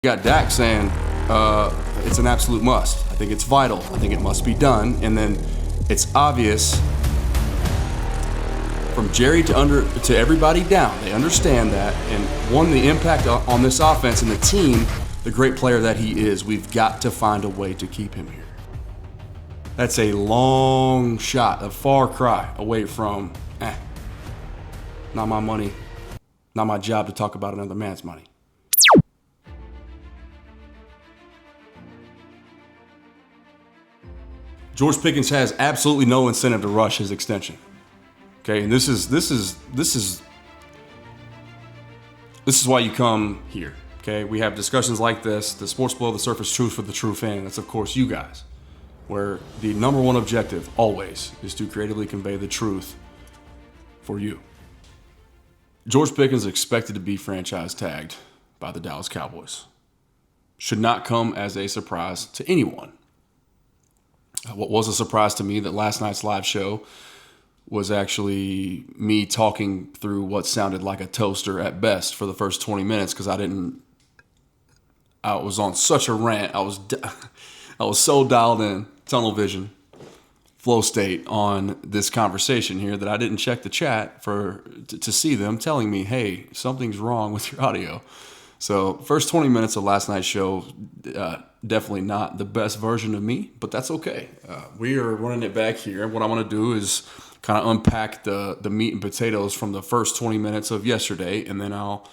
You got Dak saying it's an absolute must. I think it's vital. I think it must be done. And then it's obvious from Jerry to everybody down. They understand that. And one, the impact on this offense and the team, the great player that he is, we've got to find a way to keep him here. That's a long shot, a far cry away from, not my money, not my job to talk about another man's money. George Pickens has absolutely no incentive to rush his extension. Okay, and this is why you come here. Okay, we have discussions like this, the sports below the surface truth for the true fan. That's of course you guys, where the number one objective always is to creatively convey the truth for you. George Pickens is expected to be franchise tagged by the Dallas Cowboys. Should not come as a surprise to anyone. What was a surprise to me that last night's live show was actually me talking through what sounded like a toaster at best for the first 20 minutes because I was on such a rant. I was so dialed in, tunnel vision, flow state on this conversation here that I didn't check the chat to see them telling me, hey, something's wrong with your audio. So first 20 minutes of last night's show, definitely not the best version of me, but that's okay. We are running it back here. What I want to do is kind of unpack the meat and potatoes from the first 20 minutes of yesterday, and then I'll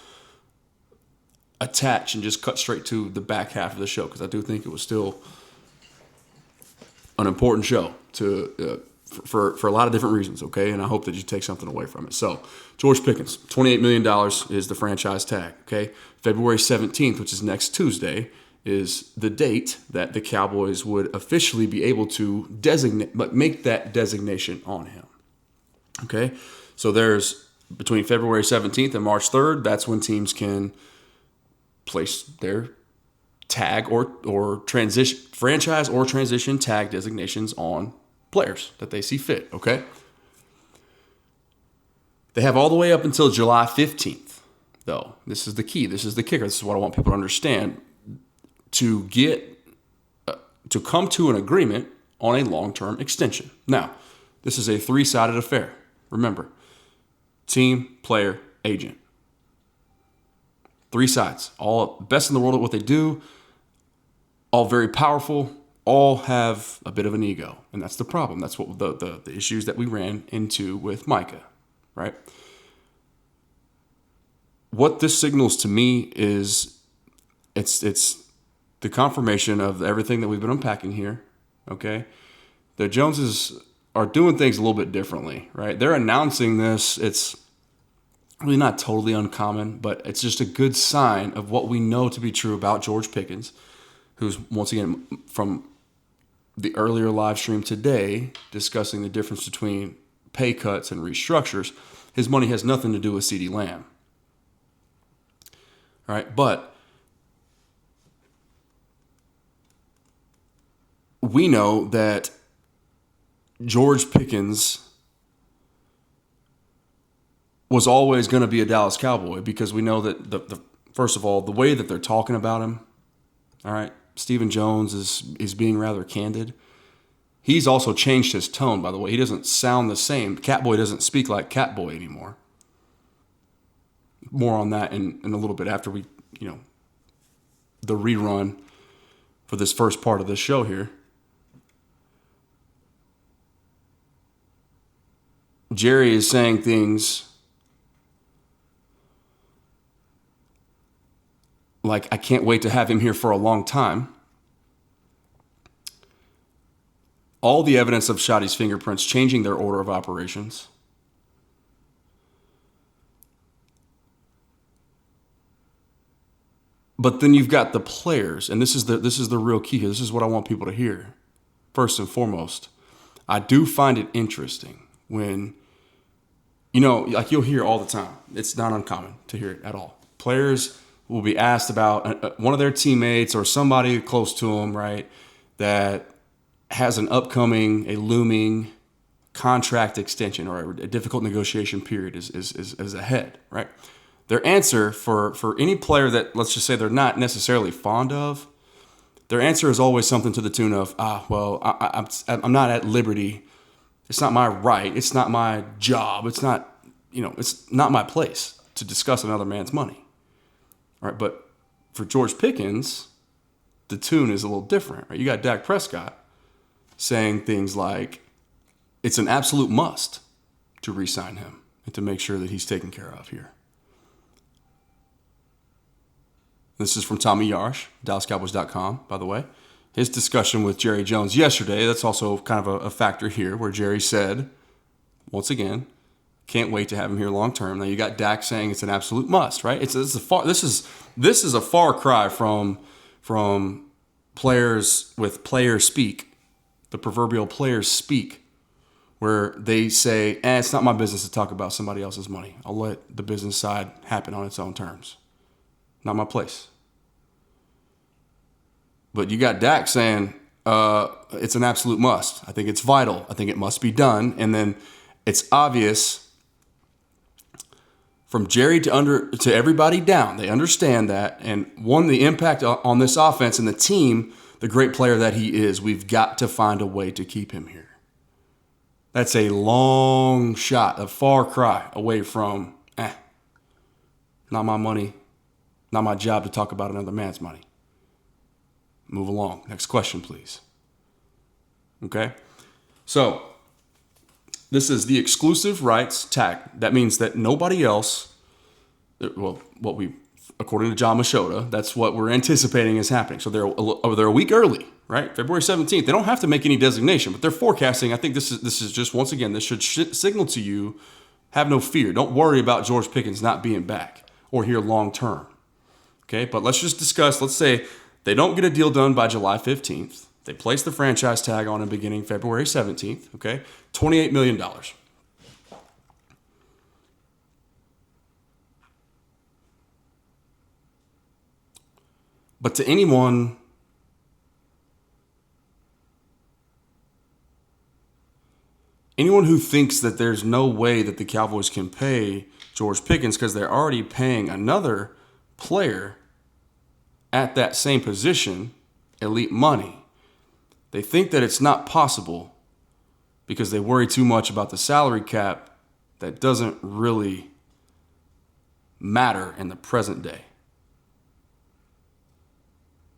attach and just cut straight to the back half of the show because I do think it was still an important show for a lot of different reasons, okay? And I hope that you take something away from it. So, George Pickens, $28 million is the franchise tag, okay? February 17th, which is next Tuesday, is the date that the Cowboys would officially be able to make that designation on him, okay? So there's between February 17th and March 3rd, that's when teams can place their tag or transition franchise or transition tag designations on players that they see fit, okay? They have all the way up until July 15th, though. This is the key. This is the kicker. This is what I want people to understand. To come to an agreement on a long-term extension. Now, this is a three-sided affair. Remember, team, player, agent. Three sides. All best in the world at what they do. All very powerful. All have a bit of an ego, and that's the problem. That's what the issues that we ran into with Micah, right? What this signals to me is it's the confirmation of everything that we've been unpacking here, okay? The Joneses are doing things a little bit differently, right? They're announcing this. It's really not totally uncommon, but it's just a good sign of what we know to be true about George Pickens, who's, once again, from the earlier live stream today, discussing the difference between pay cuts and restructures. His money has nothing to do with CeeDee Lamb. All right, but we know that George Pickens was always going to be a Dallas Cowboy because we know that first of all, the way that they're talking about him, all right, Stephen Jones is being rather candid. He's also changed his tone, by the way. He doesn't sound the same. Catboy doesn't speak like Catboy anymore. More on that in a little bit after we, the rerun for this first part of this show here. Jerry is saying things like, I can't wait to have him here for a long time. All the evidence of Shotty's fingerprints changing their order of operations. But then you've got the players, and this is the real key here. This is what I want people to hear. First and foremost, I do find it interesting when, like you'll hear all the time. It's not uncommon to hear it at all. Players will be asked about one of their teammates or somebody close to them, right, that has a looming contract extension or a difficult negotiation period is ahead, right? Their answer for any player that, let's just say, they're not necessarily fond of, their answer is always something to the tune of, I'm not at liberty. It's not my right. It's not my job. It's not my place to discuss another man's money. All right, but for George Pickens, the tune is a little different. Right? You got Dak Prescott saying things like, it's an absolute must to re-sign him and to make sure that he's taken care of here. This is from Tommy Yarsh, DallasCowboys.com, by the way. His discussion with Jerry Jones yesterday, that's also kind of a factor here, where Jerry said, once again, can't wait to have him here long term. Now you got Dak saying it's an absolute must, right? This is a far cry from players with player speak, the proverbial players speak, where they say, it's not my business to talk about somebody else's money. I'll let the business side happen on its own terms. Not my place. But you got Dak saying, it's an absolute must. I think it's vital. I think it must be done. And then it's obvious from Jerry to everybody down. They understand that. And the impact on this offense and the team, the great player that he is, we've got to find a way to keep him here. That's a long shot, a far cry away from, not my money, not my job to talk about another man's money. Move along. Next question, please. Okay? So, this is the exclusive rights tag. That means that nobody else, according to John Machota, that's what we're anticipating is happening. So they're a week early, right? February 17th. They don't have to make any designation, but they're forecasting. I think this is just, once again, this should signal to you, have no fear. Don't worry about George Pickens not being back or here long term. Okay, but let's just discuss, let's say they don't get a deal done by July 15th. They place the franchise tag on him beginning February 17th, okay? $28 million. But to anyone who thinks that there's no way that the Cowboys can pay George Pickens because they're already paying another player at that same position, elite money, they think that it's not possible because they worry too much about the salary cap that doesn't really matter in the present day.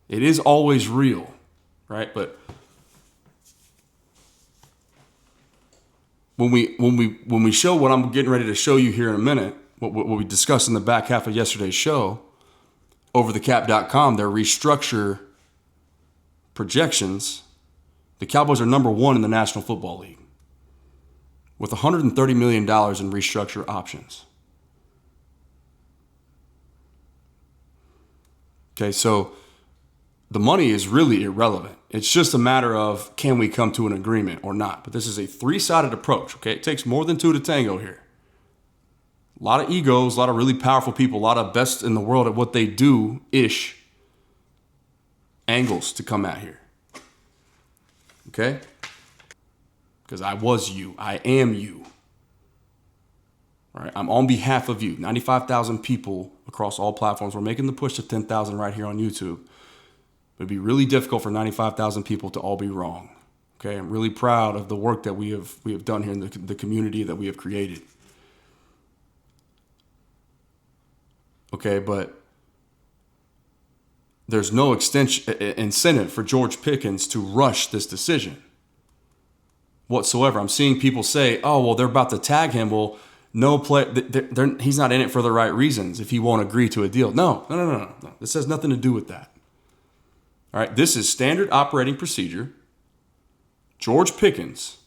It is always real, right? But when we show what I'm getting ready to show you here in a minute, what we discussed in the back half of yesterday's show, overthecap.com, their restructure projections, the Cowboys are number 1 in the National Football League with $130 million in restructure options. Okay, so the money is really irrelevant. It's just a matter of, can we come to an agreement or not? But this is a 3-sided approach, okay? It takes more than 2 to tango here. A lot of egos, a lot of really powerful people, a lot of best in the world at what they do-ish angles to come at here. Okay? Because I was you. I am you. All right? I'm on behalf of you. 95,000 people across all platforms. We're making the push to 10,000 right here on YouTube. It'd be really difficult for 95,000 people to all be wrong. Okay? I'm really proud of the work that we have done here in the community that we have created. Okay, but there's no incentive for George Pickens to rush this decision whatsoever. I'm seeing people say, oh, well, they're about to tag him. Well, he's not in it for the right reasons if he won't agree to a deal. No. This has nothing to do with that. All right, this is standard operating procedure. George Pickens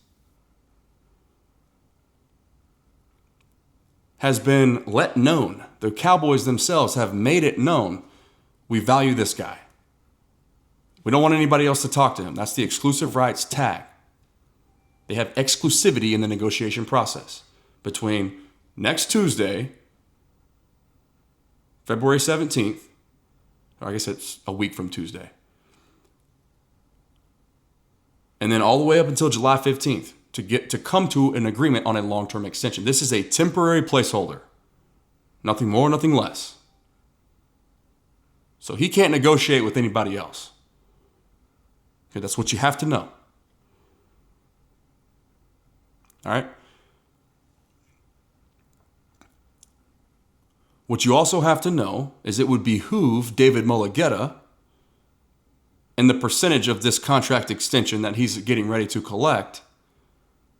has been let known. The Cowboys themselves have made it known, we value this guy. We don't want anybody else to talk to him. That's the exclusive rights tag. They have exclusivity in the negotiation process between next Tuesday, February 17th, or I guess it's a week from Tuesday, and then all the way up until July 15th to come to an agreement on a long-term extension. This is a temporary placeholder. Nothing more, nothing less. So he can't negotiate with anybody else. Okay, that's what you have to know. All right? What you also have to know is it would behoove David Mulugeta and the percentage of this contract extension that he's getting ready to collect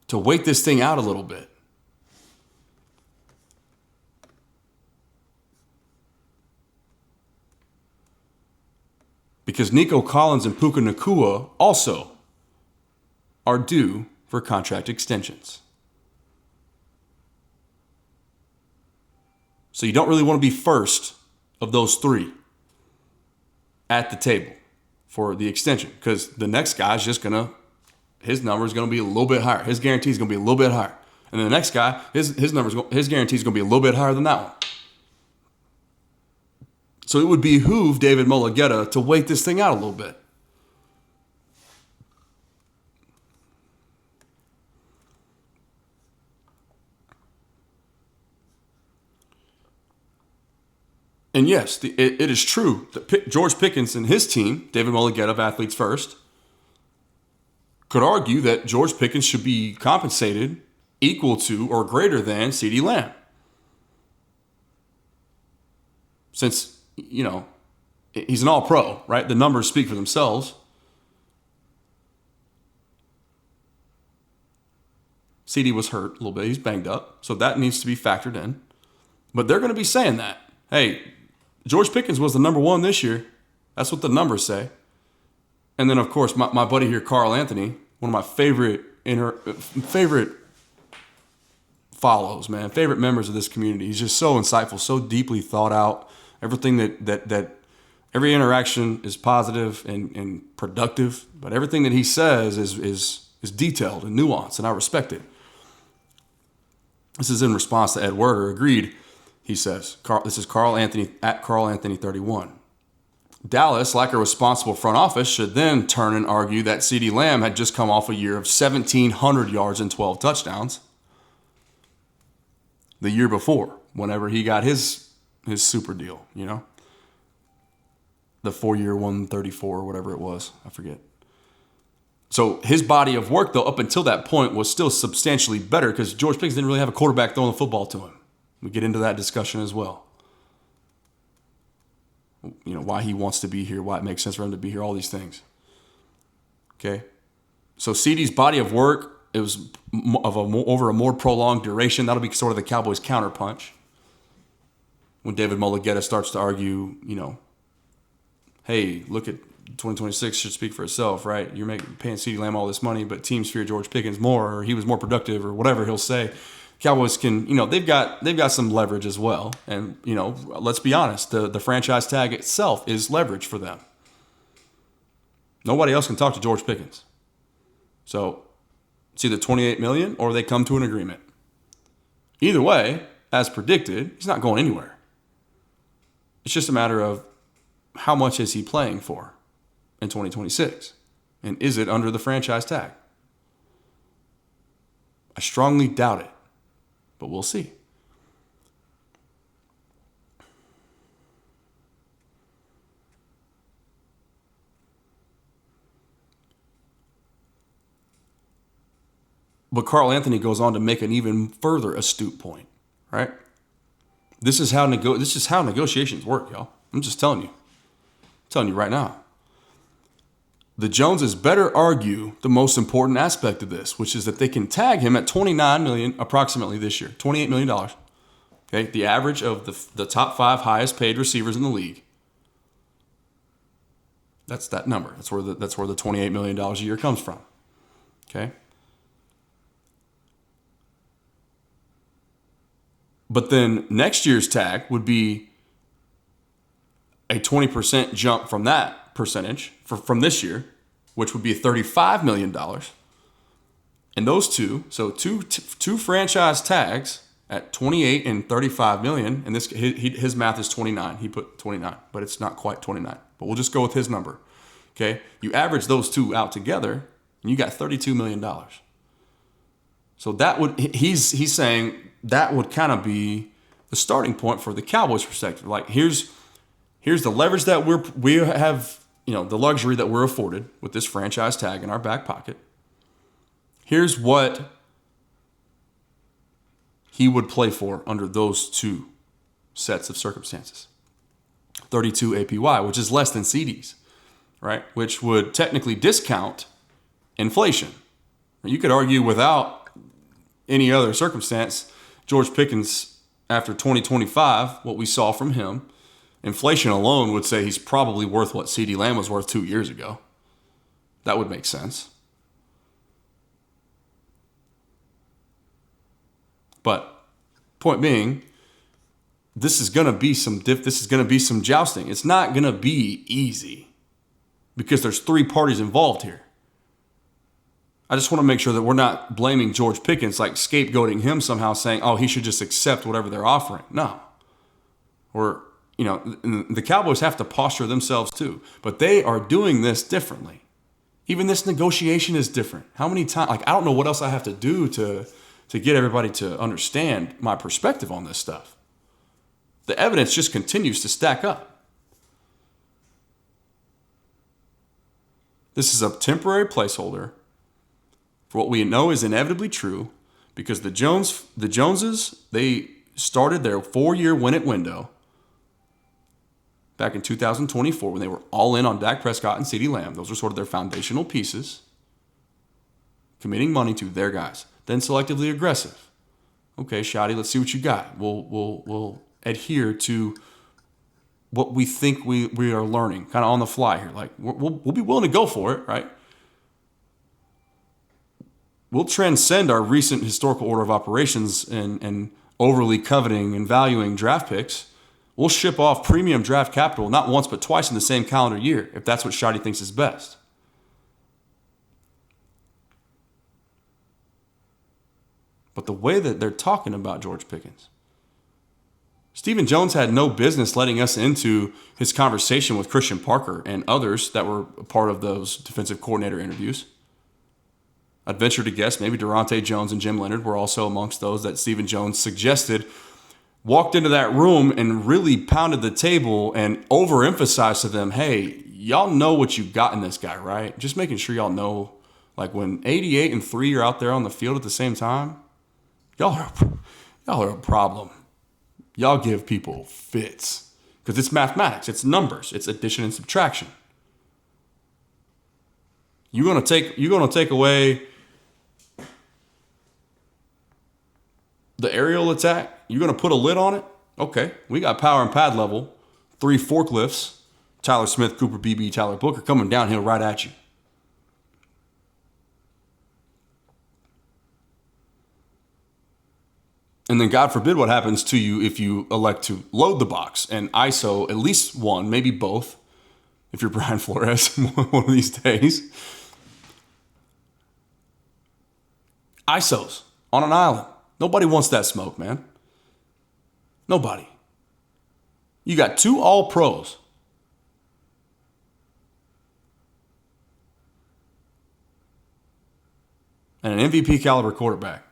to wait this thing out a little bit. Because Nico Collins and Puka Nacua also are due for contract extensions. So you don't really want to be first of those three at the table for the extension, because the next guy's just going to, his number is going to be a little bit higher. His guarantee is going to be a little bit higher. And then the next guy, his guarantee is going to be a little bit higher than that one. So it would behoove David Mulugeta to wait this thing out a little bit. And yes, it is true that George Pickens and his team, David Mulugeta of Athletes First, could argue that George Pickens should be compensated equal to or greater than CeeDee Lamb. Since, he's an all-pro, right? The numbers speak for themselves. CeeDee was hurt a little bit. He's banged up. So that needs to be factored in. But they're going to be saying that. Hey, George Pickens was the number one this year. That's what the numbers say. And then, of course, my buddy here, Carl Anthony, one of my favorite follows, man, favorite members of this community. He's just so insightful, so deeply thought out. Everything that every interaction is positive and productive, but everything that he says is detailed and nuanced, and I respect it. This is in response to Ed Werder. Agreed, he says. This is Carl Anthony at Carl Anthony 31. Dallas, like a responsible front office, should then turn and argue that CeeDee Lamb had just come off a year of 1,700 yards and 12 touchdowns the year before, whenever he got his super deal, the 4-year 134 or whatever it was. I forget. So his body of work, though, up until that point was still substantially better because George Pickens didn't really have a quarterback throwing the football to him. We get into that discussion as well. Why he wants to be here, why it makes sense for him to be here, all these things. Okay? So CeeDee's body of work, it was over a more prolonged duration. That'll be sort of the Cowboys' counterpunch. When David Mulugeta starts to argue, hey, look at 2026 should speak for itself, right? You're paying CeeDee Lamb all this money, but teams fear George Pickens more, or he was more productive, or whatever he'll say. Cowboys can, they've got some leverage as well. And, let's be honest, the franchise tag itself is leverage for them. Nobody else can talk to George Pickens. So it's either $28 million or they come to an agreement. Either way, as predicted, he's not going anywhere. It's just a matter of how much is he playing for in 2026? And is it under the franchise tag? I strongly doubt it, but we'll see. But Carl Anthony goes on to make an even further astute point, right? This is how negotiations work, y'all. I'm just telling you right now. The Joneses better argue the most important aspect of this, which is that they can tag him at $29 million approximately this year, $28 million. Okay, the average of the top 5 highest paid receivers in the league. That's that number. That's where the $28 million a year comes from. Okay. But then next year's tag would be a 20% jump from that percentage from this year, which would be $35 million. And those two franchise tags at 28 and 35 million, and his math is 29. He put 29, but it's not quite 29. But we'll just go with his number. Okay? You average those two out together, and you got $32 million. So that would he's saying that would kind of be the starting point for the Cowboys' perspective. Like, here's the leverage that we have, the luxury that we're afforded with this franchise tag in our back pocket. Here's what he would play for under those two sets of circumstances. 32 APY, which is less than CD's, right? Which would technically discount inflation. You could argue without any other circumstance, George Pickens, after 2025, what we saw from him, inflation alone would say he's probably worth what CeeDee Lamb was worth 2 years ago. That would make sense. But point being, this is going to be some jousting. It's not going to be easy because there's three parties involved here. I just want to make sure that we're not blaming George Pickens, like scapegoating him somehow, saying, oh, he should just accept whatever they're offering. No. Or, the Cowboys have to posture themselves too. But they are doing this differently. Even this negotiation is different. How many times? Like, I don't know what else I have to do to get everybody to understand my perspective on this stuff. The evidence just continues to stack up. This is a temporary placeholder for what we know is inevitably true, because the Joneses, they started their 4-year win-it window back in 2024 when they were all in on Dak Prescott and CeeDee Lamb. Those were sort of their foundational pieces, committing money to their guys. Then selectively aggressive. Okay, Shotty, let's see what you got. We'll adhere to what we think we are learning, kind of on the fly here. Like, we'll be willing to go for it, right? We'll transcend our recent historical order of operations and overly coveting and valuing draft picks. We'll ship off premium draft capital not once but twice in the same calendar year if that's what Shotty thinks is best. But the way that they're talking about George Pickens, Stephen Jones had no business letting us into his conversation with Christian Parker and others that were a part of those defensive coordinator interviews. I'd venture to guess maybe Durante Jones and Jim Leonard were also amongst those that Stephen Jones suggested walked into that room and really pounded the table and overemphasized to them, hey, y'all know what you got in this guy, right? Just making sure y'all know, like, when 88 and 3 are out there on the field at the same time, y'all are a problem. Y'all give people fits because it's mathematics, it's numbers, it's addition and subtraction. You're gonna take away the aerial attack. You're gonna put a lid on it. Okay, we got power and pad level, 3 forklifts, Tyler Smith, Cooper Beebe, Tyler Booker coming downhill right at you. And then God forbid what happens to you if you elect to load the box and ISO at least one, maybe both, if you're Brian Flores one of these days. ISOs on an island. Nobody wants that smoke, man. Nobody. You got 2 all-pros. And an MVP caliber quarterback.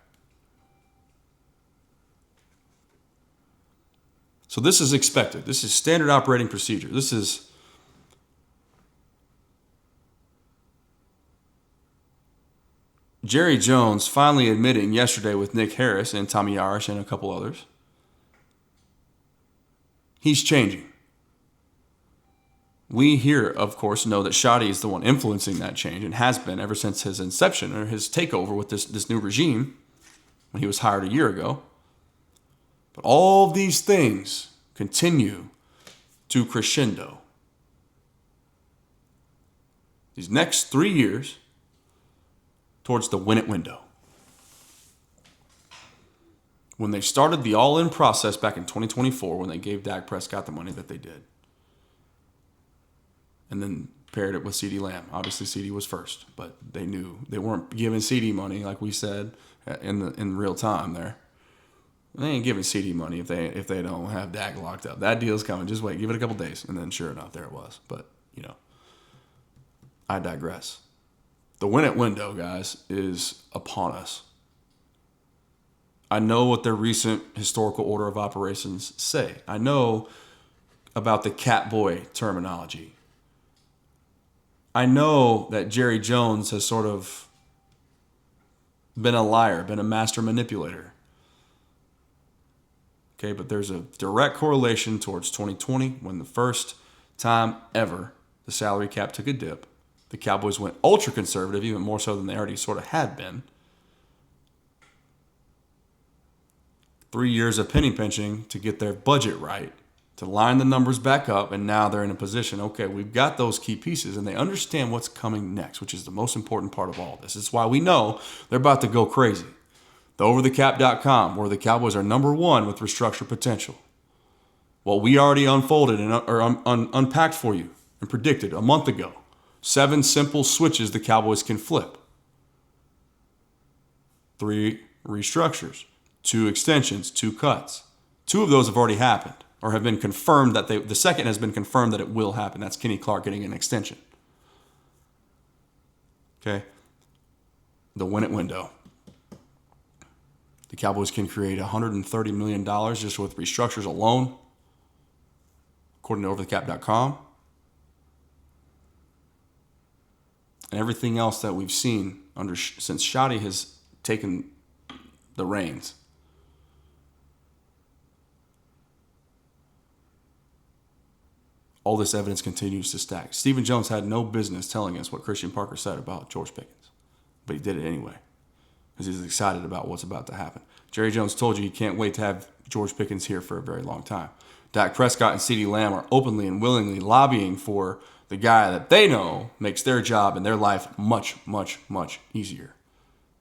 So this is expected. This is standard operating procedure. This is Jerry Jones finally admitting yesterday with Nick Harris and Tommy Arish and a couple others, he's changing. We here, of course, know that Shotty is the one influencing that change and has been ever since his inception or his takeover with this new regime when he was hired a year ago. But all of these things continue to crescendo. These next 3 years towards the win-it window. When they started the all-in process back in 2024, when they gave Dak Prescott the money that they did, and then paired it with CeeDee Lamb. Obviously, CeeDee was first, but they knew they weren't giving CeeDee money, like we said in real time there. They ain't giving CeeDee money if they don't have Dak locked up. That deal's coming. Just wait, give it a couple days, and then sure enough, there it was. But I digress. The win-it window, guys, is upon us. I know what their recent historical order of operations say. I know about the catboy terminology. I know that Jerry Jones has sort of been a liar, been a master manipulator. Okay, but there's a direct correlation towards 2020 when the first time ever the salary cap took a dip. The Cowboys went ultra conservative, even more so than they already sort of had been. 3 years of penny pinching to get their budget right, to line the numbers back up, and now they're in a position, okay, we've got those key pieces, and they understand what's coming next, which is the most important part of all this. It's why we know they're about to go crazy. The overthecap.com, where the Cowboys are number one with restructure potential. What we already unfolded and unpacked for you and predicted a month ago. 7 simple switches the Cowboys can flip. 3 restructures, 2 extensions, 2 cuts. 2 of those have already happened or have been confirmed that the second has been confirmed that it will happen. That's Kenny Clark getting an extension. Okay. The win it window. The Cowboys can create $130 million just with restructures alone, according to overthecap.com. And everything else that we've seen since Shoddy has taken the reins. All this evidence continues to stack. Stephen Jones had no business telling us what Christian Parker said about George Pickens, but he did it anyway because he's excited about what's about to happen. Jerry Jones told you he can't wait to have George Pickens here for a very long time. Dak Prescott and CeeDee Lamb are openly and willingly lobbying for the guy that they know makes their job and their life much, much, much easier.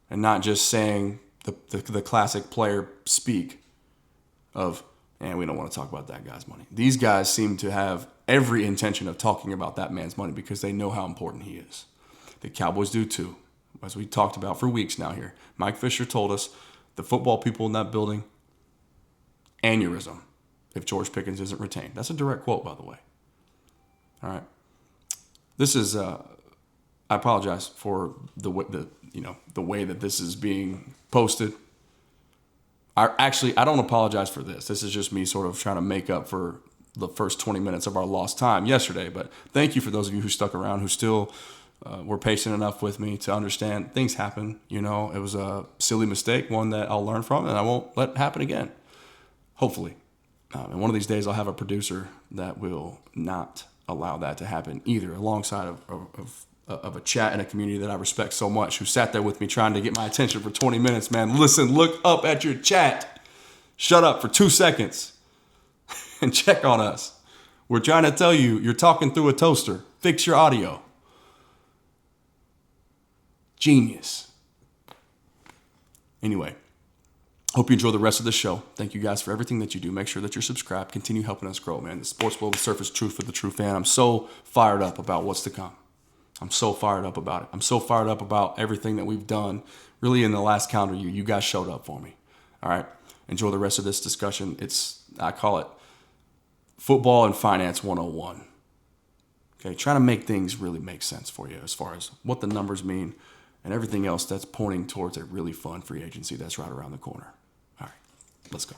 And not just saying the classic player speak of, and we don't want to talk about that guy's money. These guys seem to have every intention of talking about that man's money because they know how important he is. The Cowboys do too, as we talked about for weeks now here. Mike Fisher told us the football people in that building, aneurysm if George Pickens isn't retained. That's a direct quote, by the way. All right. This is, I apologize for the way that this is being posted. I don't apologize for this. This is just me sort of trying to make up for the first 20 minutes of our lost time yesterday. But thank you for those of you who stuck around, who still were patient enough with me to understand things happen. You know, it was a silly mistake, one that I'll learn from, and I won't let happen again. Hopefully. And one of these days I'll have a producer that will not allow that to happen either, alongside of a chat and a community that I respect so much, who sat there with me trying to get my attention for 20 minutes, man. Listen, look up at your chat. Shut up for 2 seconds and check on us. We're trying to tell you, you're talking through a toaster. Fix your audio. Genius. Anyway, hope you enjoy the rest of the show. Thank you guys for everything that you do. Make sure that you're subscribed. Continue helping us grow, man. The sports world, the surface truth for the true fan. I'm so fired up about what's to come. I'm so fired up about it. I'm so fired up about everything that we've done really in the last calendar year. You guys showed up for me. All right. Enjoy the rest of this discussion. I call it football and finance 101. Okay. Trying to make things really make sense for you as far as what the numbers mean and everything else that's pointing towards a really fun free agency that's right around the corner. All right. Let's go.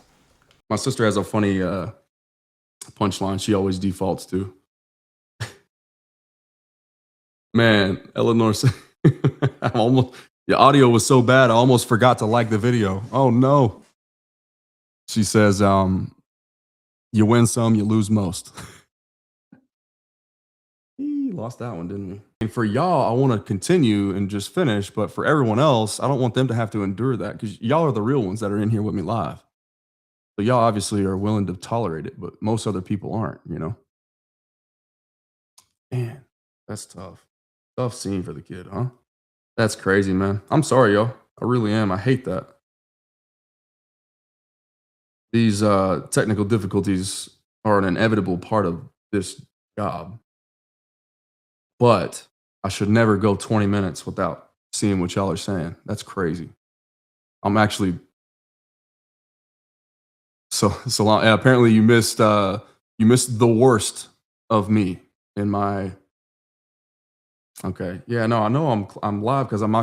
My sister has a funny punchline she always defaults to. Man, Eleanor said, your audio was so bad, I almost forgot to like the video. Oh, no. She says, you win some, you lose most. He lost that one, didn't we? And for y'all, I want to continue and just finish, but for everyone else, I don't want them to have to endure that because y'all are the real ones that are in here with me live. So y'all obviously are willing to tolerate it, but most other people aren't, you know? Man, that's tough. Tough scene for the kid, huh? That's crazy, man. I'm sorry, y'all. I really am. I hate that. These technical difficulties are an inevitable part of this job. But I should never go 20 minutes without seeing what y'all are saying. That's crazy. I'm actually so long. Apparently you missed the worst of me in my. Okay. Yeah, no, I know I'm live because I'm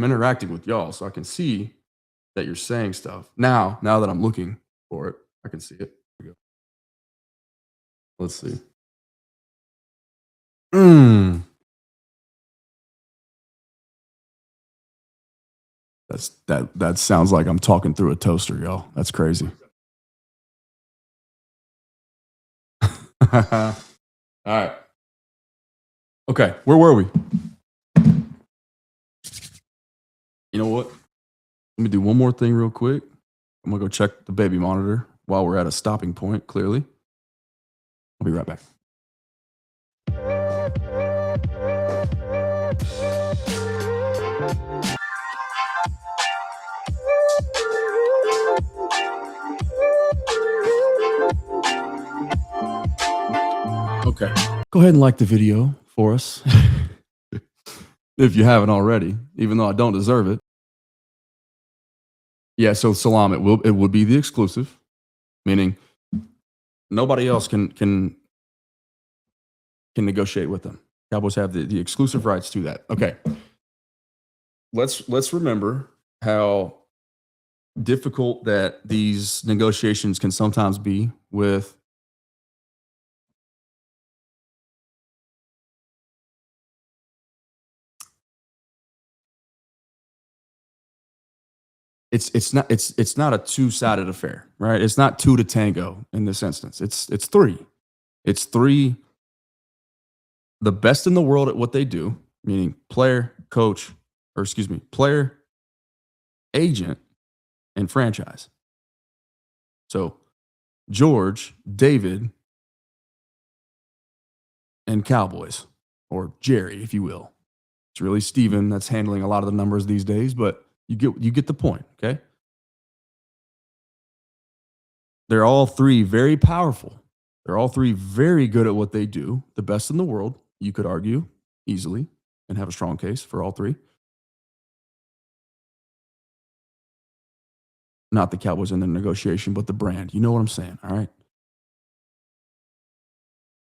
interacting with y'all, so I can see that you're saying stuff. Now that I'm looking for it, I can see it. Here we go. Let's see. Mm. That sounds like I'm talking through a toaster, y'all. That's crazy. All right. Okay, where were we? You know what? Let me do one more thing real quick. I'm gonna go check the baby monitor while we're at a stopping point, clearly. I'll be right back. Okay. Go ahead and like the video for us if you haven't already, even though I don't deserve it. Yeah, so Salam, it would be the exclusive, meaning nobody else can negotiate with them. Cowboys have the exclusive rights to that. Okay. Let's remember how difficult that these negotiations can sometimes be with it's not a two-sided affair, right? It's not two to tango in this instance. It's three. It's three the best in the world at what they do, meaning player, coach, or excuse me, player, agent, and franchise. So George, David, and Cowboys, or Jerry, if you will. It's really Steven that's handling a lot of the numbers these days, but you get the point, okay? They're all three very powerful. They're all three very good at what they do, the best in the world, you could argue easily and have a strong case for all three. Not the Cowboys in the negotiation, but the brand. You know what I'm saying, all right?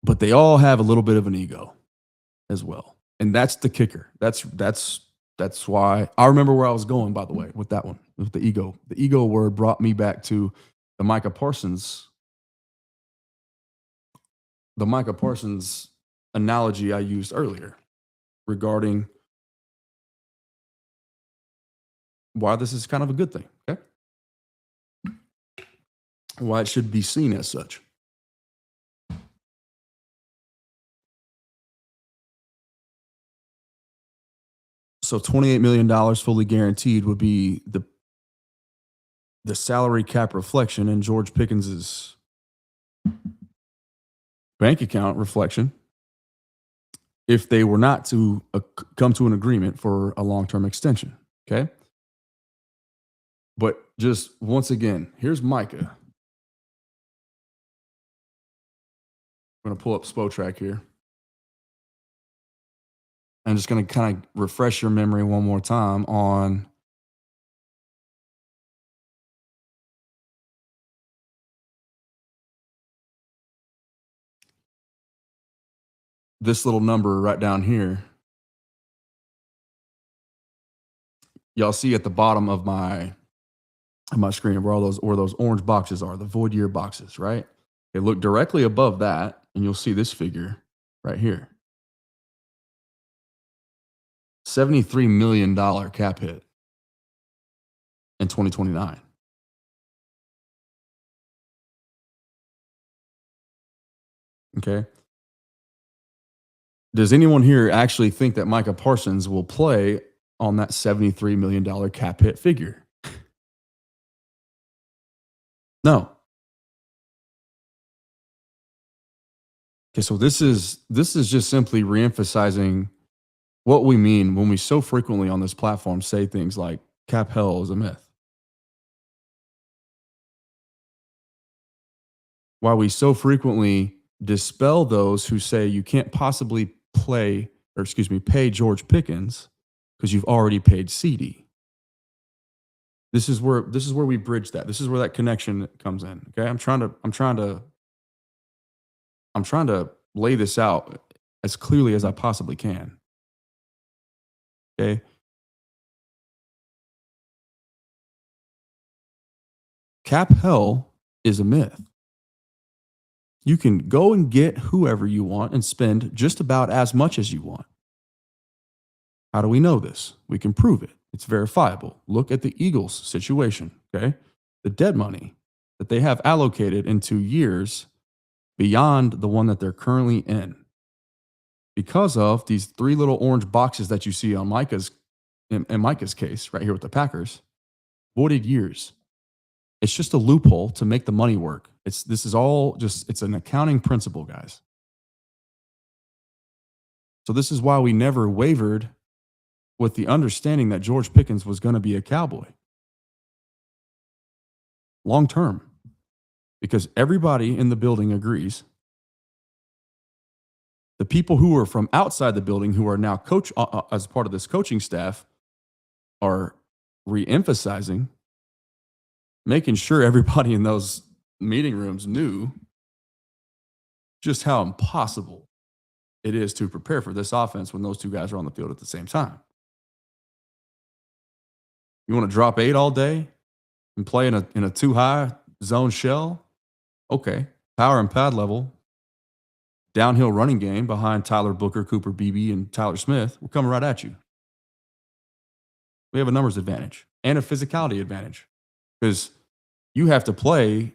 But they all have a little bit of an ego as well. And that's the kicker. That's why I remember where I was going, by the way, with that one, with the ego. The ego word brought me back to the Micah Parsons analogy I used earlier regarding why this is kind of a good thing, okay? Why it should be seen as such. So $28 million fully guaranteed would be the salary cap reflection in George Pickens's bank account reflection if they were not to come to an agreement for a long-term extension, okay? But just once again, here's Micah. I'm going to pull up Spotrac here. I'm just going to kind of refresh your memory one more time on this little number right down here. Y'all see at the bottom of my screen where those orange boxes are, the void year boxes, right? They look directly above that, and you'll see this figure right here. $73 million cap hit in 2029. Okay. Does anyone here actually think that Micah Parsons will play on that $73 million cap hit figure? No. Okay, so this is just simply reemphasizing what we mean when we so frequently on this platform say things like cap hell is a myth. Why we so frequently dispel those who say you can't possibly pay George Pickens because you've already paid CD. This is where we bridge that. This is where that connection comes in. Okay, I'm trying to lay this out as clearly as I possibly can. Okay. cap hell is a myth. You can go and get whoever you want and spend just about as much as you want. How do we know this? We can prove it. It's verifiable. Look at the Eagles situation, okay? The dead money that they have allocated into years beyond the one that they're currently in. Because of these 3 little orange boxes that you see on in Micah's case right here with the Packers, voided years. It's just a loophole to make the money work. This is all just, it's an accounting principle, guys. So this is why we never wavered with the understanding that George Pickens was going to be a Cowboy long term, because everybody in the building agrees. The people who are from outside the building, who are now as part of this coaching staff, are re-emphasizing, making sure everybody in those meeting rooms knew just how impossible it is to prepare for this offense when those 2 guys are on the field at the same time. You want to drop 8 all day and play in a too high zone shell? Okay. Power and pad level, downhill running game behind Tyler Booker, Cooper Beebe, and Tyler Smith. We're coming right at you. We have a numbers advantage and a physicality advantage, because you have to play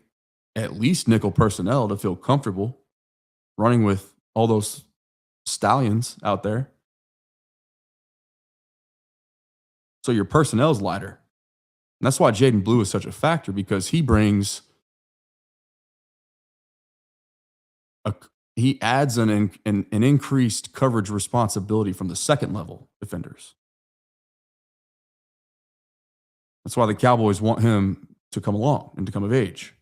at least nickel personnel to feel comfortable running with all those stallions out there. So your personnel's lighter. And that's why Jaden Blue is such a factor, because he brings he adds an increased coverage responsibility from the second level defenders. That's why the Cowboys want him to come along and to come of age,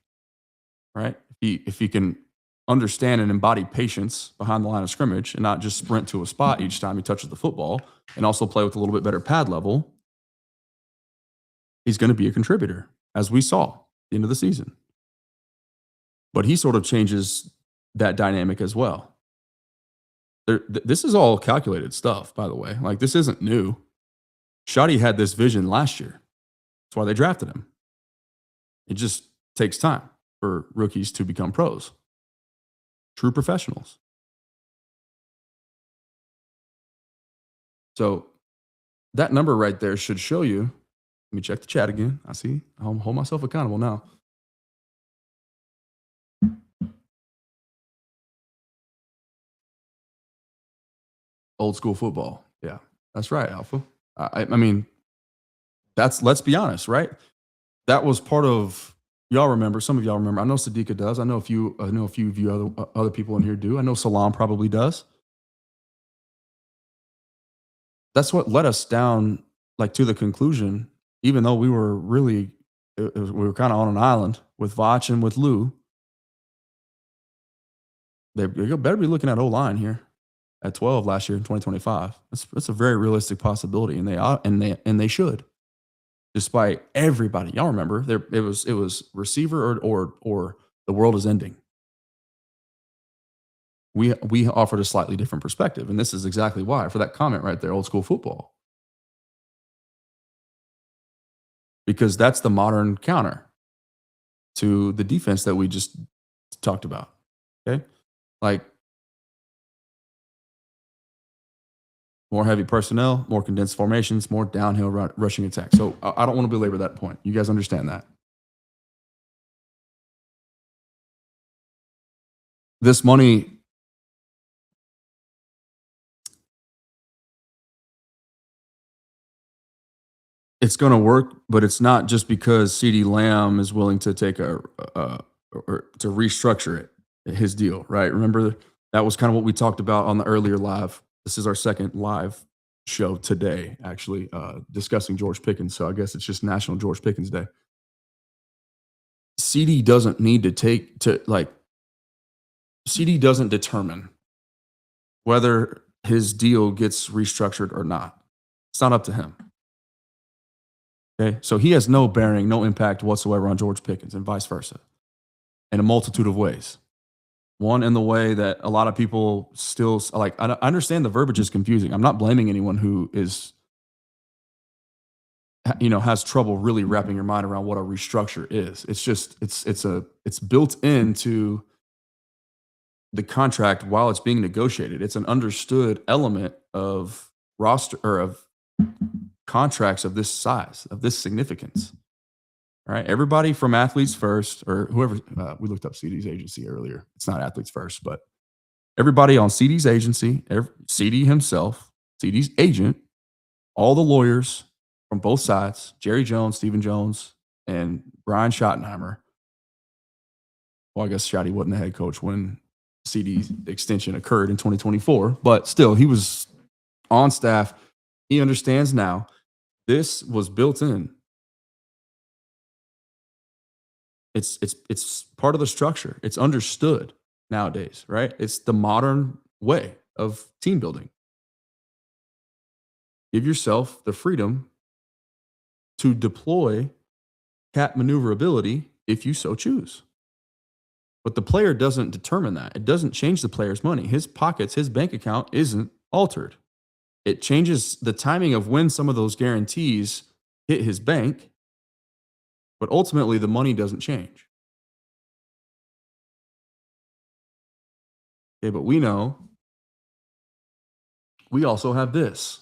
right? If he can understand and embody patience behind the line of scrimmage and not just sprint to a spot each time he touches the football, and also play with a little bit better pad level, he's going to be a contributor, as we saw at the end of the season. But he sort of changes that dynamic as well. This is all calculated stuff, by the way. Like, this isn't new. Shoddy had this vision last year. That's why they drafted him. It just takes time for rookies to become pros, true professionals. So that number right there should show you. Let me check the chat again. I see. I'll hold myself accountable now. Old school football. Yeah, that's right, Alpha. I mean, let's be honest, right? That was part of, y'all remember, some of y'all remember. I know Sadiqa does. I know a few of you other people in here do. I know Salam probably does. That's what led us down, like, to the conclusion, even though we were really, we were kind of on an island with Vach and with Lou. They better be looking at O-line here at 12 last year in 2025. That's a very realistic possibility, and they should, despite everybody. Y'all remember it was receiver or the world is ending. We offered a slightly different perspective, and this is exactly why, for that comment right there, old school football. Because that's the modern counter to the defense that we just talked about. Okay? Like, more heavy personnel, more condensed formations, more downhill rushing attack. So I don't want to belabor that point. You guys understand that. This money, it's going to work, but it's not just because CeeDee Lamb is willing to take or to restructure it, his deal, right? Remember, that was kind of what we talked about on the earlier live. This is our second live show today, actually, discussing George Pickens. So I guess it's just National George Pickens Day. CD doesn't need CD doesn't determine whether his deal gets restructured or not. It's not up to him. Okay, so he has no bearing, no impact whatsoever on George Pickens, and vice versa, in a multitude of ways. One, in the way that a lot of people still, like, I understand the verbiage is confusing. I'm not blaming anyone who is has trouble really wrapping your mind around what a restructure is. It's just it's built into the contract while it's being negotiated. It's an understood element of roster or of contracts of this size, of this significance. All right. Everybody from Athletes First or whoever, we looked up CD's agency earlier. It's not Athletes First, but everybody on CD's agency, CD himself, CD's agent, all the lawyers from both sides, Jerry Jones, Stephen Jones, and Brian Schottenheimer. Well, I guess Schotty wasn't the head coach when CD's extension occurred in 2024, but still, he was on staff. He understands now. This was built in. It's part of the structure. It's understood nowadays, right? It's the modern way of team building. Give yourself the freedom to deploy cap maneuverability if you so choose. But the player doesn't determine that. It doesn't change the player's money. His pockets, his bank account isn't altered. It changes the timing of when some of those guarantees hit his bank, but ultimately the money doesn't change. Okay, but we know we also have this.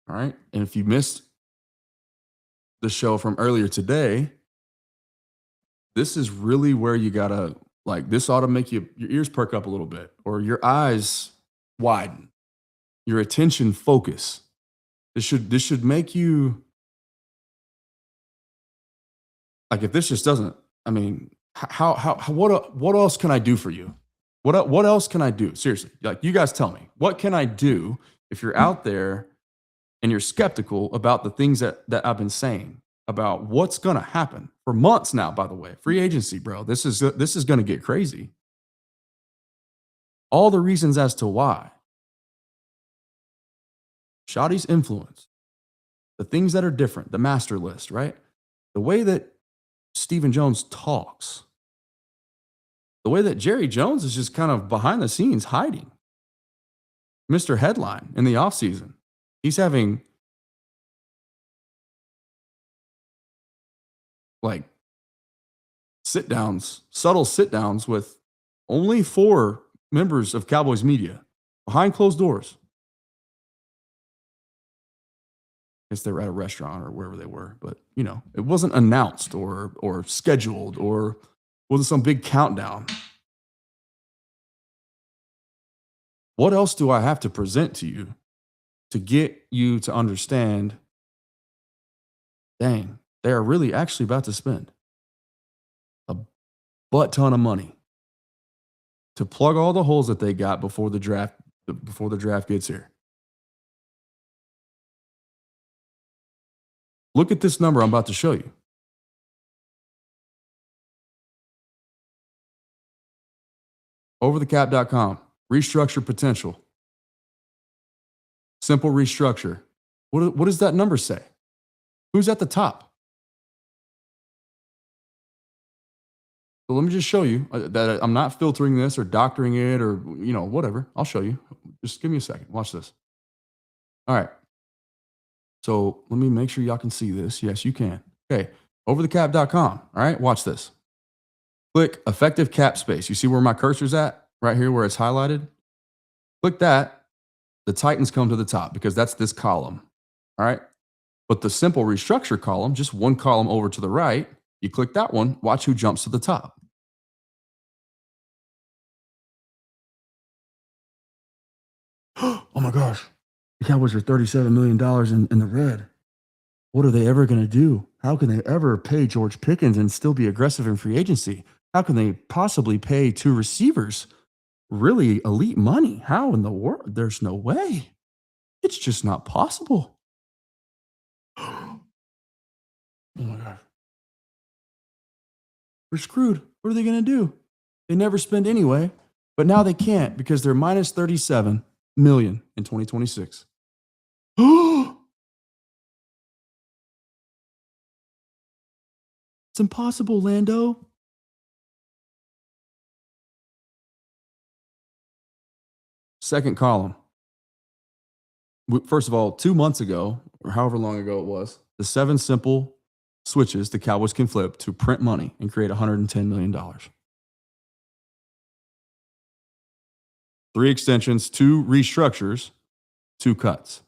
All right. And if you missed the show from earlier today, this is really where you gotta this ought to make your ears perk up a little bit or your eyes widen, your attention focus. This should make you if this just doesn't, I mean, what else can I do for you? What else can I do? Seriously, you guys tell me, what can I do if you're out there and you're skeptical about the things that I've been saying about what's going to happen for months now, by the way, free agency, bro, this is going to get crazy. All the reasons as to why. Shotty's influence, the things that are different, the master list, right? The way that Stephen Jones talks, the way that Jerry Jones is just kind of behind the scenes hiding. Mr. Headline in the offseason. He's having subtle sit downs with only 4 members of Cowboys media behind closed doors. I guess they were at a restaurant or wherever they were, but it wasn't announced or scheduled or wasn't some big countdown. What else do I have to present to you to get you to understand, dang, they are really actually about to spend a butt ton of money to plug all the holes that they got before the draft gets here. Look at this number I'm about to show you. Overthecap.com, restructure potential. Simple restructure. What does that number say? Who's at the top? So let me just show you that I'm not filtering this or doctoring it or, whatever. I'll show you. Just give me a second. Watch this. All right. So let me make sure y'all can see this. Yes, you can. Okay. Overthecap.com. All right. Watch this. Click effective cap space. You see where my cursor's at? Right here where it's highlighted? Click that. The Titans come to the top because that's this column. All right. But the simple restructure column, just one column over to the right, you click that one, watch who jumps to the top. Oh my gosh. The Cowboys are $37 million in the red. What are they ever going to do? How can they ever pay George Pickens and still be aggressive in free agency? How can they possibly pay 2 receivers really elite money? How in the world? There's no way. It's just not possible. Oh my God. We're screwed. What are they going to do? They never spend anyway, but now they can't because they're minus 37 million in 2026. It's impossible, Lando. Second column. First of all, 2 months ago, or however long ago it was, The 7 simple switches the Cowboys can flip to print money and create $110 million. 3 extensions, 2 restructures, 2 cuts.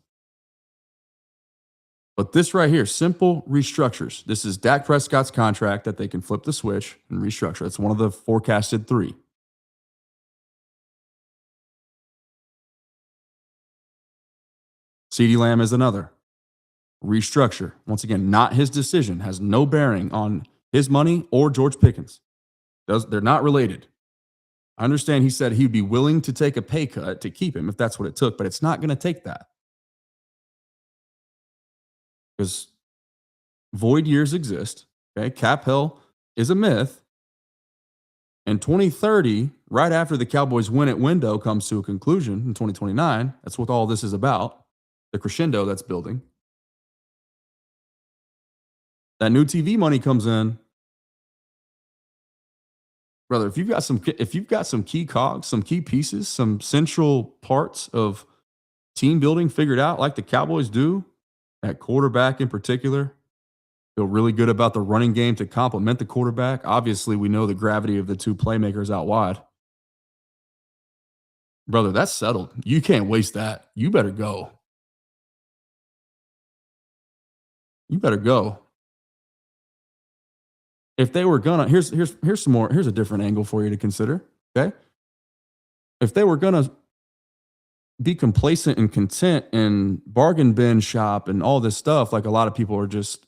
But this right here, simple restructures. This is Dak Prescott's contract that they can flip the switch and restructure. It's one of the forecasted 3. CeeDee Lamb is another. Restructure. Once again, not his decision, has no bearing on his money or George Pickens. They're not related. I understand he said he'd be willing to take a pay cut to keep him if that's what it took, but it's not going to take that. Because void years exist. Okay, cap hell is a myth. And 2030, right after the Cowboys win it window comes to a conclusion in 2029, that's what all this is about, the crescendo that's building. That new TV money comes in. Brother, if you've got some key cogs, some key pieces, some central parts of team building figured out like the Cowboys do, at quarterback in particular, feel really good about the running game to complement the quarterback. Obviously, we know the gravity of the 2 playmakers out wide. Brother, that's settled. You can't waste that. You better go. You better go. If they were gonna, here's some more. Here's a different angle for you to consider. Okay, if they were gonna be complacent and content and bargain bin shop and all this stuff, like a lot of people are just,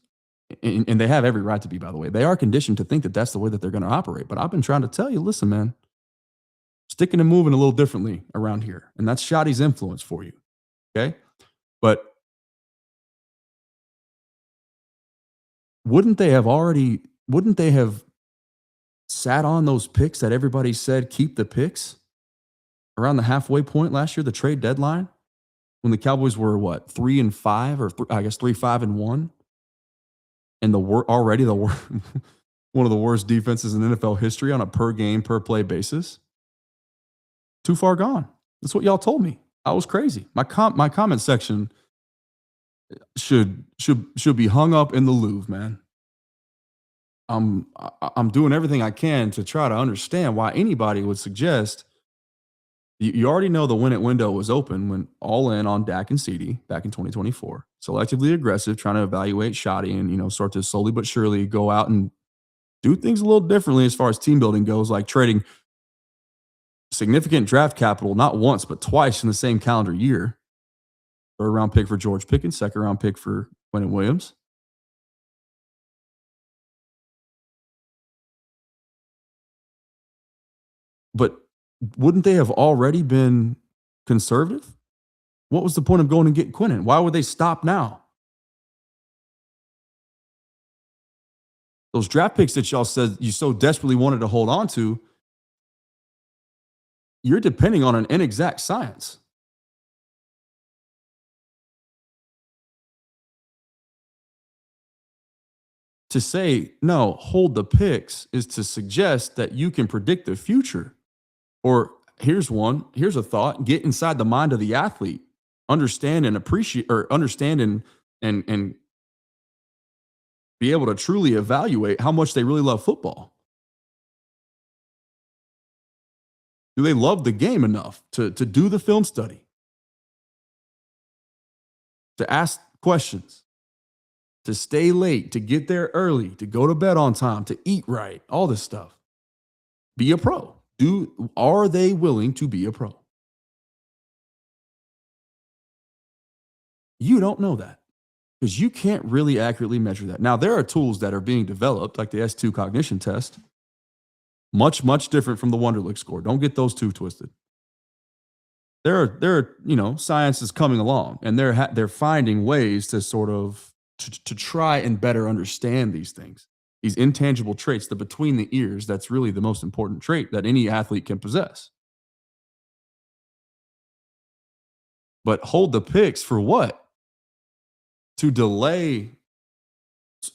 and they have every right to be, by the way, they are conditioned to think that that's the way that they're going to operate. But I've been trying to tell you, listen, man, sticking and moving a little differently around here, and that's Shoddy's influence for you. Okay, but wouldn't they have sat on those picks that everybody said keep the picks around the halfway point last year, the trade deadline, when the Cowboys were 3-5 or I guess 3-5-1, and already one of the worst defenses in NFL history on a per game, per play basis? Too far gone. That's what y'all told me. I was crazy. My comment section should be hung up in the Louvre, man. I'm doing everything I can to try to understand why anybody would suggest. You already know the win it window was open when all in on Dak and CeeDee back in 2024. Selectively aggressive, trying to evaluate Shoddy and start to slowly but surely go out and do things a little differently as far as team building goes, like trading significant draft capital not once but twice in the same calendar year. 3rd round pick for George Pickens, 2nd round pick for Quentin Williams. But wouldn't they have already been conservative? What was the point of going and getting Quentin? Why would they stop now? Those draft picks that y'all said you so desperately wanted to hold on to, you're depending on an inexact science. To say, no, hold the picks is to suggest that you can predict the future. Or here's a thought, get inside the mind of the athlete, understand and appreciate, or understand and be able to truly evaluate how much they really love football. Do they love the game enough to do the film study, to ask questions, to stay late, to get there early, to go to bed on time, to eat right, all this stuff? Be a pro. Are they willing to be a pro? You don't know that because you can't really accurately measure that. Now, there are tools that are being developed, like the S2 cognition test, much, much different from the Wonderlic score. Don't get those two twisted. There are science is coming along, and they're finding ways to sort of to try and better understand these things. These intangible traits, the between the ears, that's really the most important trait that any athlete can possess. But hold the picks for what? To delay,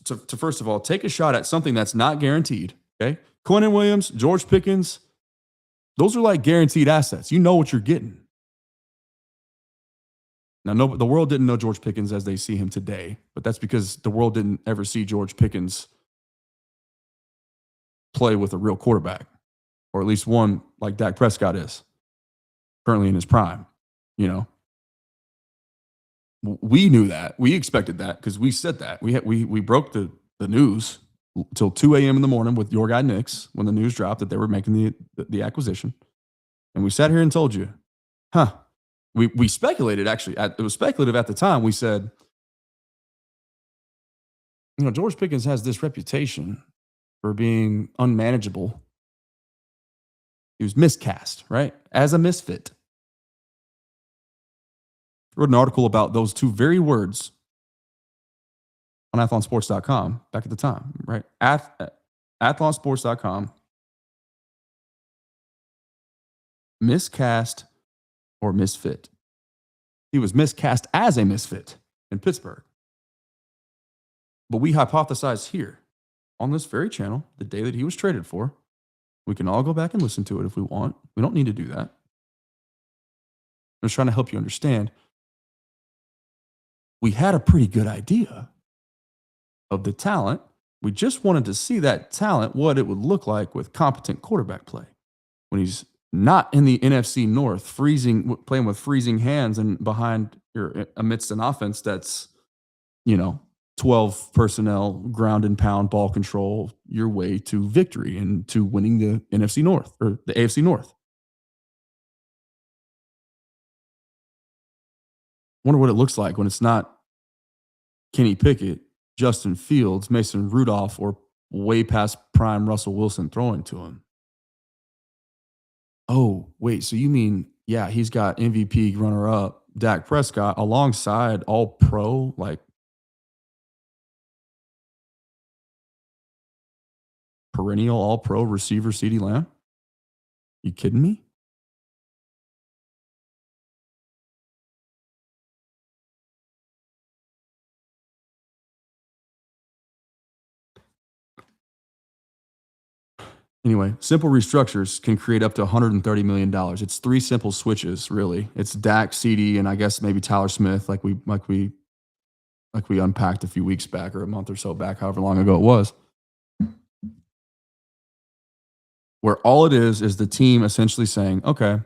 to first of all, take a shot at something that's not guaranteed, okay? Quentin Williams, George Pickens, those are like guaranteed assets. You know what you're getting. Now, no, the world didn't know George Pickens as they see him today, but that's because the world didn't ever see George Pickens play with a real quarterback, or at least one like Dak Prescott is currently in his prime. You know, we knew that. We expected that because we said that. We broke the news till 2 a.m. in the morning with your guy Nick's when the news dropped that they were making the acquisition. And we sat here and told you, we speculated actually. It was speculative at the time. We said, George Pickens has this reputation for being unmanageable. He was miscast, right? As a misfit. I wrote an article about those two very words on athlonsports.com back at the time, right? Athlonsports.com. Miscast or misfit. He was miscast as a misfit in Pittsburgh. But we hypothesized here on this very channel the day that he was traded for. We can all go back and listen to it if we want. We don't need to do that. I'm just trying to help you understand. We had a pretty good idea of the talent. We just wanted to see that talent, what it would look like with competent quarterback play. When he's not in the NFC North, playing with freezing hands and behind or amidst an offense that's, 12 personnel, ground and pound ball control, your way to victory and to winning the NFC North or the AFC North. Wonder what it looks like when it's not Kenny Pickett, Justin Fields, Mason Rudolph, or way past prime Russell Wilson throwing to him. Oh, wait, so you mean, he's got MVP runner-up Dak Prescott alongside all-pro, like perennial all-pro receiver CeeDee Lamb? You kidding me? Anyway, simple restructures can create up to $130 million. It's three simple switches, really. It's Dak, CD, and I guess maybe Tyler Smith, like we unpacked a few weeks back or a month or so back, however long ago it was. Where all it is the team essentially saying, okay,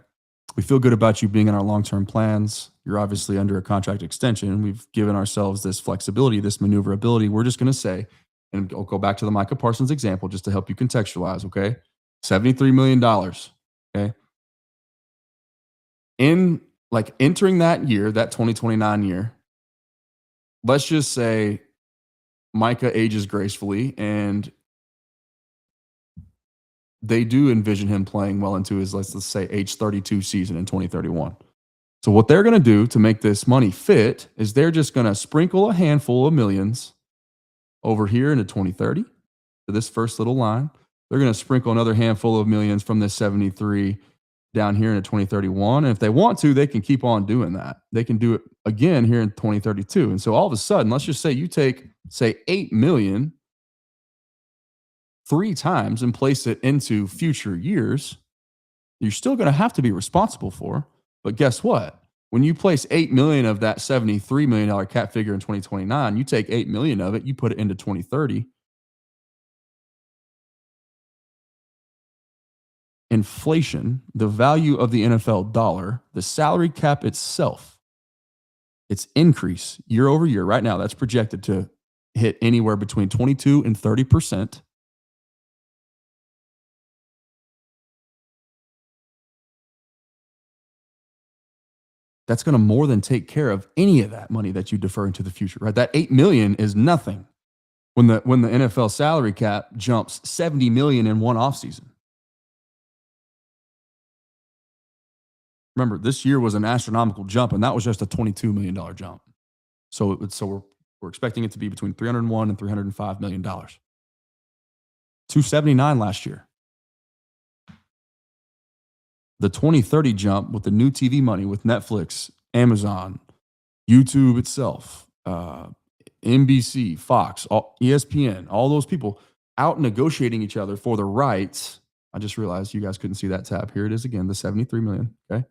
we feel good about you being in our long-term plans. You're obviously under a contract extension. We've given ourselves this flexibility, this maneuverability. We're just going to say, and I'll go back to the Micah Parsons example just to help you contextualize, okay? $73 million, okay? Entering that year, that 2029 year, let's just say Micah ages gracefully and they do envision him playing well into his, let's say, age 32 season in 2031. So what they're going to do to make this money fit is they're just going to sprinkle a handful of millions over here into 2030 to this first little line. They're going to sprinkle another handful of millions from this 73 down here into 2031. And if they want to, they can keep on doing that. They can do it again here in 2032. And so all of a sudden, let's just say you take, say, $8 million 3 times and place it into future years, you're still going to have to be responsible for. But guess what? When you place $8 million of that $73 million cap figure in 2029, you take $8 million of it, you put it into 2030. Inflation, the value of the NFL dollar, the salary cap itself, its increase year over year right now, that's projected to hit anywhere between 22 and 30%. That's going to more than take care of any of that money that you defer into the future, right? That $8 million is nothing when the NFL salary cap jumps $70 million in one offseason. Remember, this year was an astronomical jump, and that was just a $22 million jump. So we're expecting it to be between $301 and $305 million. $279 last year. The 2030 jump with the new TV money with Netflix, Amazon, YouTube itself, NBC, Fox, ESPN, all those people out negotiating each other for the rights. I just realized you guys couldn't see that tab. Here it is again, the $73 million. Okay.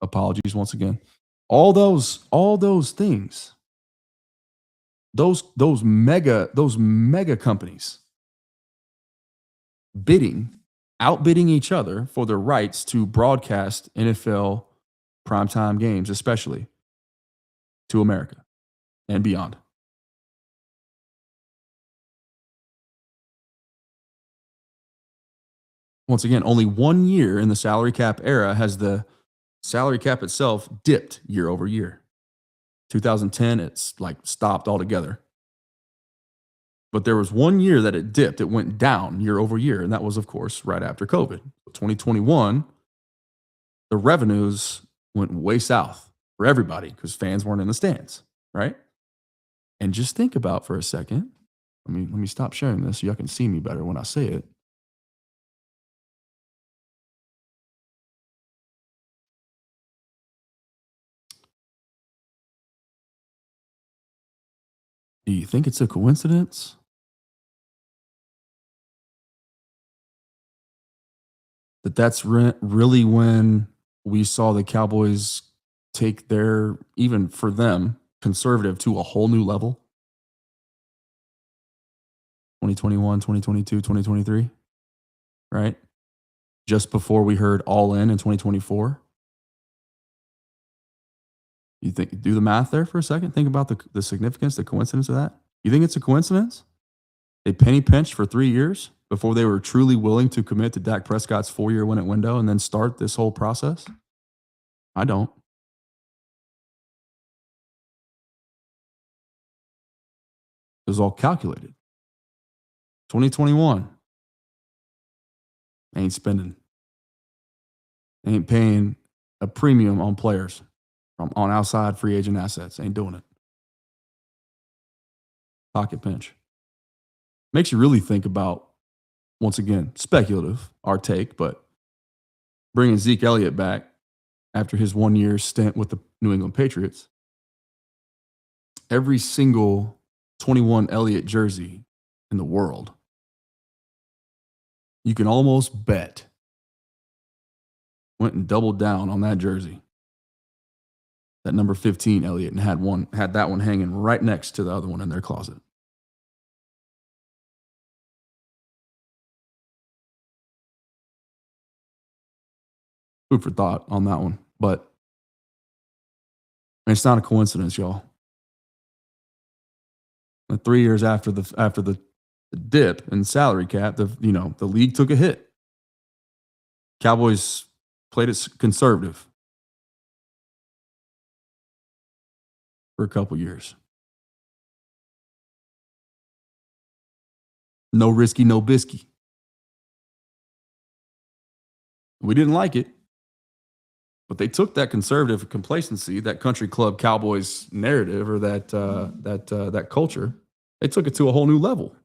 Apologies once again. All those things, those mega companies bidding, outbidding each other for the rights to broadcast NFL primetime games, especially to America and beyond. Once again, only 1 year in the salary cap era has the salary cap itself dipped year over year. 2010, it's like stopped altogether. But there was 1 year that it dipped. It went down year over year. And that was, of course, right after COVID. 2021, the revenues went way south for everybody because fans weren't in the stands, right? And just think about for a second. Let me stop sharing this so y'all can see me better when I say it. Do you think it's a coincidence that really when we saw the Cowboys take their, even for them, conservative to a whole new level? 2021, 2022, 2023, right? Just before we heard all in 2024. You think, do the math there for a second. Think about the significance, the coincidence of that. You think it's a coincidence? They penny pinched for 3 years before they were truly willing to commit to Dak Prescott's 4-year win it window and then start this whole process? I don't. It was all calculated. 2021, ain't spending, ain't paying a premium on players on outside free agent assets. Ain't doing it. Pocket pinch. Makes you really think about, once again, speculative, our take, but bringing Zeke Elliott back after his 1 year stint with the New England Patriots. Every single 21 Elliott jersey in the world, you can almost bet, went and doubled down on that jersey. That number 15 Elliott, and had that one hanging right next to the other one in their closet. Food for thought on that one. But it's not a coincidence, y'all. And 3 years after the dip in salary cap, the league took a hit. Cowboys played it conservative for a couple years. No risky, no bisky. We didn't like it, but they took that conservative complacency, that country club Cowboys narrative, or that culture. They took it to a whole new level.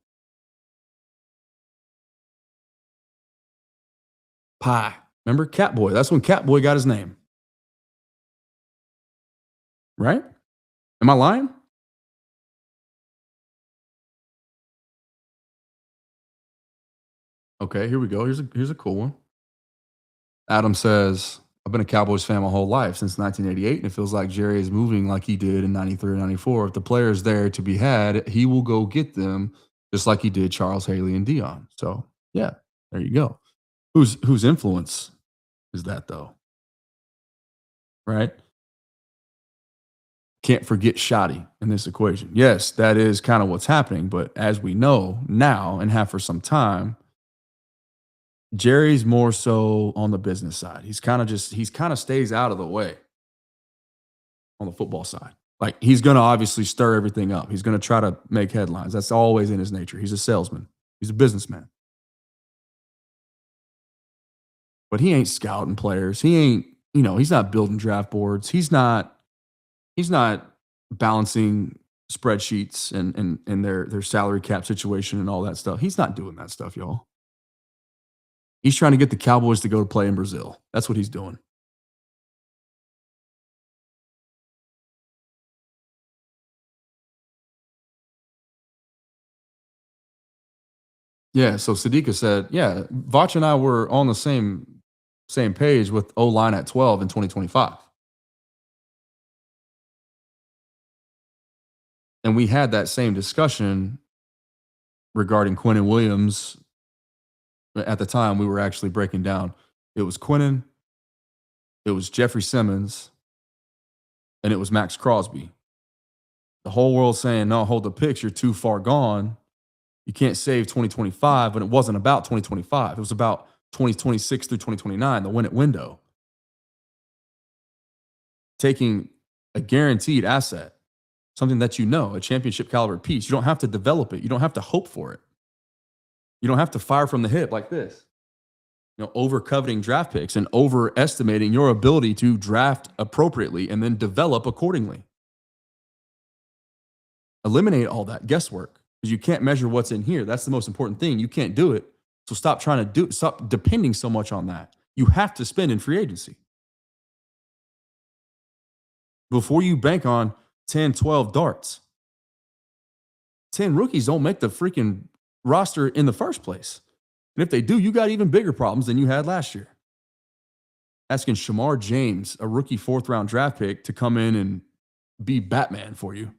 Pie. Remember Catboy? That's when Catboy got his name. Right? Am I lying? Okay, here we go. Here's a cool one. Adam says, I've been a Cowboys fan my whole life since 1988, and it feels like Jerry is moving like he did in 93 or 94. If the player's there to be had, he will go get them just like he did Charles Haley and Dion. So, yeah, there you go. Whose influence is that, though? Right? Can't forget Shoddy in this equation. Yes, that is kind of what's happening, but as we know now and have for some time, Jerry's more so on the business side. He's kind of stays out of the way on the football side. Like, he's going to obviously stir everything up. He's going to try to make headlines. That's always in his nature. He's a salesman. He's a businessman. But he ain't scouting players. He ain't, he's not building draft boards. He's not balancing spreadsheets and their salary cap situation and all that stuff. He's not doing that stuff, y'all. He's trying to get the Cowboys to go to play in Brazil. That's what he's doing. Yeah, so Sadiqa said, yeah, Vach and I were on the same page with O-line at 12 in 2025. And we had that same discussion regarding Quinnen Williams. At the time, we were actually breaking down. It was Quinnen, it was Jeffrey Simmons, and it was Max Crosby. The whole world saying, no, hold the picks, you're too far gone. You can't save 2025, but it wasn't about 2025. It was about 2026 through 2029, the win-it window. Taking a guaranteed asset, something that you know, a championship caliber piece. You don't have to develop it. You don't have to hope for it. You don't have to fire from the hip like this. Over coveting draft picks and overestimating your ability to draft appropriately and then develop accordingly. Eliminate all that guesswork because you can't measure what's in here. That's the most important thing. You can't do it. So stop depending so much on that. You have to spend in free agency. Before you bank on 10, 12 darts. 10 rookies don't make the freaking roster in the first place. And if they do, you got even bigger problems than you had last year. Asking Shamar James, a rookie 4th-round draft pick, to come in and be Batman for you.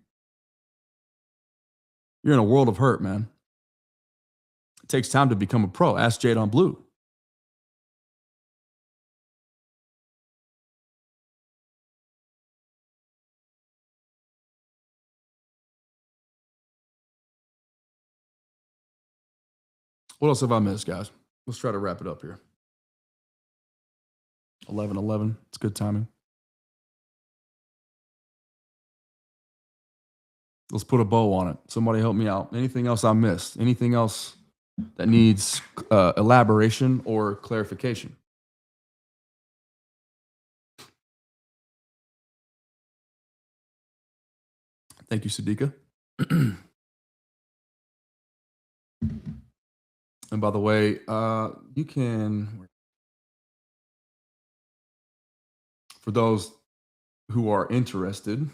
You're in a world of hurt, man. It takes time to become a pro. Ask Jade on Blue. What else have I missed, guys? Let's try to wrap it up here. 11:11. It's good timing. Let's put a bow on it. Somebody help me out. Anything else I missed? Anything else that needs elaboration or clarification? Thank you, Sadiqa. And by the way, you can, for those who are interested,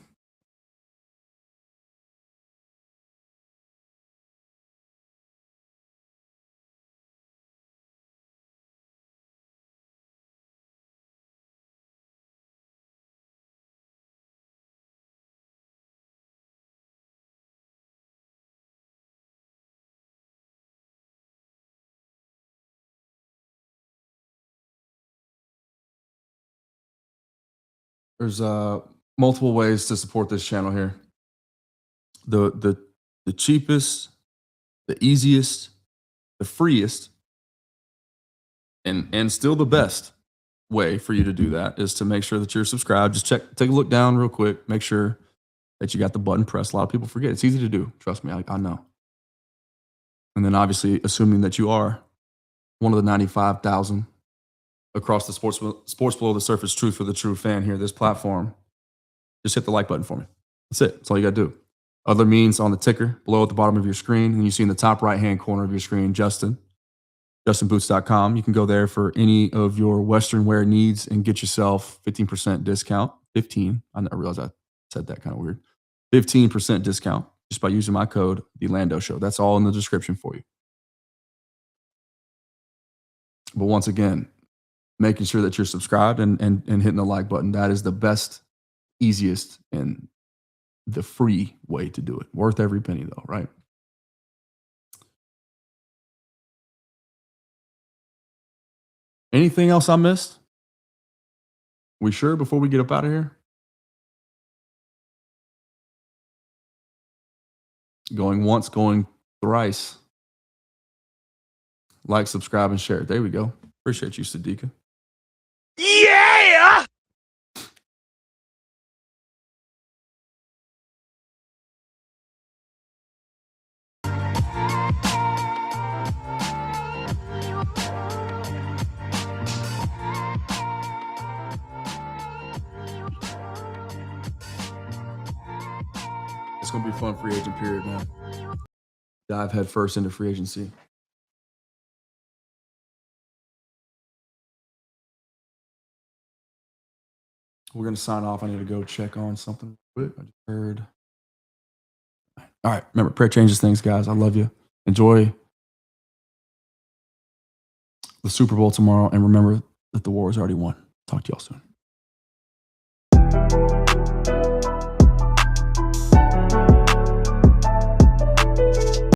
there's multiple ways to support this channel here. The cheapest, the easiest, the freest, and still the best way for you to do that is to make sure that you're subscribed. Just take a look down real quick, make sure that you got the button pressed. A lot of people forget. It's easy to do. Trust me, I know. And then obviously, assuming that you are one of the 95,000 across the sports below the surface truth for the true fan here, this platform, just hit the like button for me. That's it. That's all you got to do. Other means on the ticker below at the bottom of your screen, and you see in the top right-hand corner of your screen, justinboots.com. You can go there for any of your Western wear needs and get yourself 15% discount. 15. I realize I said that kind of weird. 15% discount just by using my code, The Lando Show. That's all in the description for you. But once again, making sure that you're subscribed and hitting the like button. That is the best, easiest, and the free way to do it. Worth every penny though, right? Anything else I missed? We sure before we get up out of here? Going once, going thrice. Like, subscribe, and share. There we go. Appreciate you, Sadiqa. Yeah! It's going to be a fun free agent period, man. Dive head first into free agency. We're going to sign off. I need to go check on something. I just heard. All right. Remember, prayer changes things, guys. I love you. Enjoy the Super Bowl tomorrow. And remember that the war is already won. Talk to y'all soon.